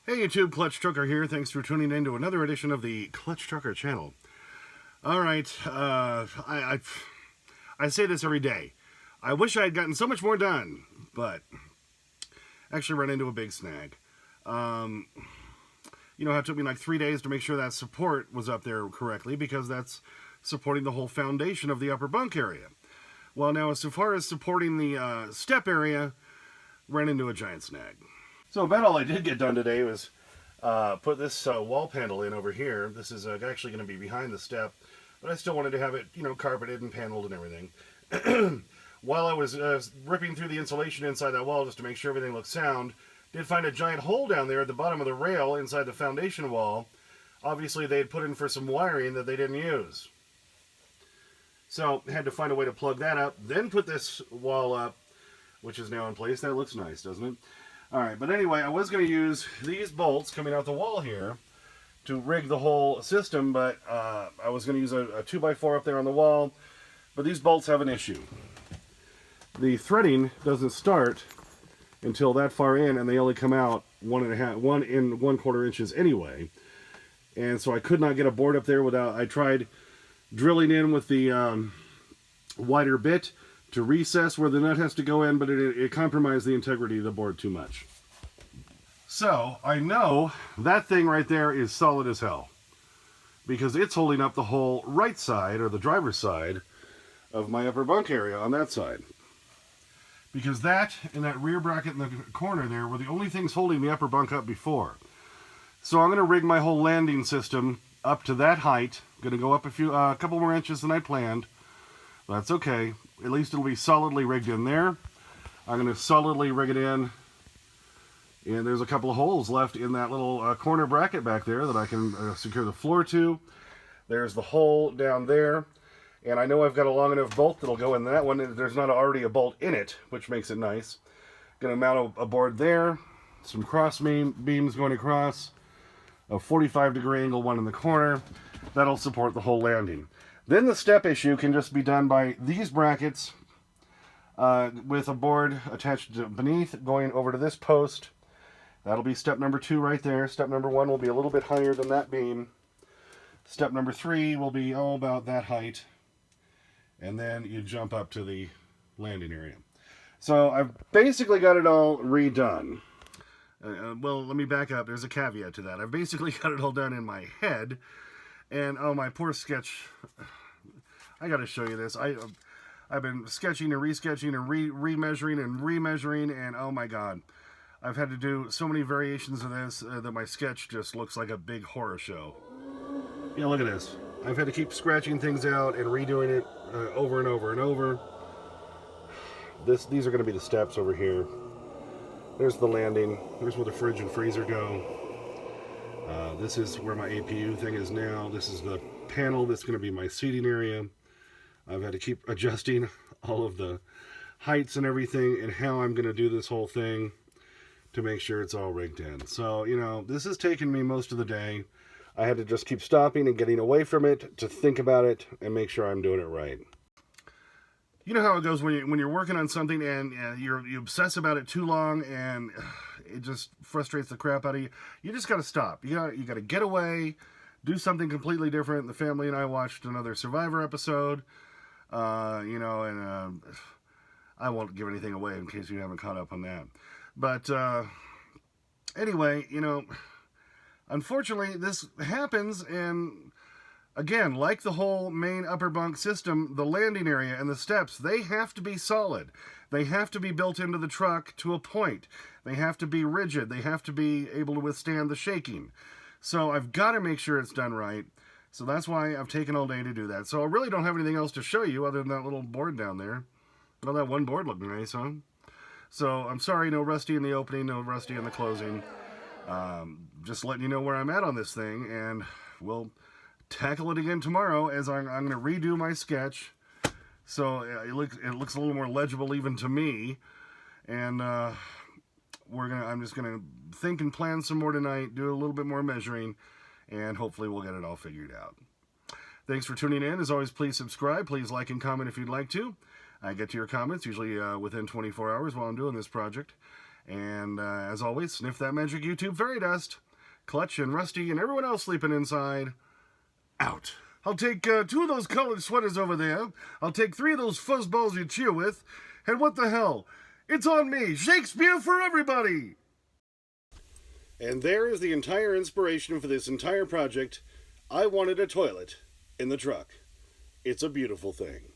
Hey YouTube, Clutch Trucker here. Thanks for tuning in to another edition of the Clutch Trucker channel. All right, I say this every day. I wish I had gotten so much more done, but actually ran into a big snag. It took me like 3 days to make sure that support was up there correctly because that's supporting the whole foundation of the upper bunk area. Well, now as far as supporting the step area, ran into a giant snag. So about all I did get done today was put this wall panel in over here. This is actually going to be behind the step, but I still wanted to have it, carpeted and paneled and everything. While I was ripping through the insulation inside that wall just to make sure everything looked sound, did find a giant hole down there at the bottom of the rail inside the foundation wall. Obviously, they had put in for some wiring that they didn't use. So, had to find a way to plug that up, then put this wall up, which is now in place. That looks nice, doesn't it? Alright, but anyway, I was going to use these bolts coming out the wall here to rig the whole system, but I was going to use a 2x4 up there on the wall, but these bolts have an issue. The threading doesn't start until that far in, and they only come out 1 1/4 inches anyway. And so I could not get a board up there without, I tried drilling in with the wider bit to recess where the nut has to go in, but it compromised the integrity of the board too much. So I know that thing right there is solid as hell because it's holding up the whole right side, or the driver's side, of my upper bunk area on that side. Because that and that rear bracket in the corner there were the only things holding the upper bunk up before. So I'm going to rig my whole landing system up to that height. Going to go up a couple more inches than I planned. That's okay. At least it'll be solidly rigged in there. I'm going to solidly rig it in. And there's a couple of holes left in that little corner bracket back there that I can secure the floor to. There's the hole down there. And I know I've got a long enough bolt that'll go in that one. There's not already a bolt in it, which makes it nice. Going to mount a board there. Some cross beams going across. A 45-degree angle one in the corner. That'll support the whole landing. Then the step issue can just be done by these brackets with a board attached beneath going over to this post. That'll be step number 2 right there. Step number 1 will be a little bit higher than that beam. Step number 3 will be about that height. And then you jump up to the landing area. So I've basically got it all redone. Well, let me back up. There's a caveat to that. I've basically got it all done in my head. And, oh, my poor sketch. I got to show you this. I've been sketching and resketching and remeasuring and remeasuring, and oh my god. I've had to do so many variations of this that my sketch just looks like a big horror show. Yeah, look at this. I've had to keep scratching things out and redoing it over and over and over. These are going to be the steps over here. There's the landing. There's where the fridge and freezer go. This is where my APU thing is now. This is the panel that's going to be my seating area. I've had to keep adjusting all of the heights and everything and how I'm going to do this whole thing to make sure it's all rigged in. So, this has taken me most of the day. I had to just keep stopping and getting away from it to think about it and make sure I'm doing it right. You know how it goes when you're working on something and you obsess about it too long and it just frustrates the crap out of you. You just got to stop. You got to get away, do something completely different. The family and I watched another Survivor episode, and I won't give anything away in case you haven't caught up on that. But anyway, unfortunately this happens, and again, like the whole main upper bunk system, the landing area and the steps, they have to be solid. They have to be built into the truck to a point. They have to be rigid. They have to be able to withstand the shaking. So I've got to make sure it's done right. So that's why I've taken all day to do that. So I really don't have anything else to show you other than that little board down there. Well, that one board looked nice, huh? So I'm sorry, no Rusty in the opening, no Rusty in the closing. Just letting you know where I'm at on this thing, and we'll tackle it again tomorrow as I'm going to redo my sketch. So it looks a little more legible even to me, and I'm just gonna think and plan some more tonight, do a little bit more measuring, and hopefully we'll get it all figured out. Thanks for tuning in. As always, please subscribe. Please like and comment if you'd like to. I get to your comments usually within 24 hours while I'm doing this project. And as always, sniff that magic YouTube fairy dust. Clutch and Rusty and everyone else sleeping inside, out. I'll take 2 of those colored sweaters over there. I'll take 3 of those fuzzballs you cheer with. And what the hell? It's on me. Shakespeare for everybody! And there is the entire inspiration for this entire project. I wanted a toilet in the truck. It's a beautiful thing.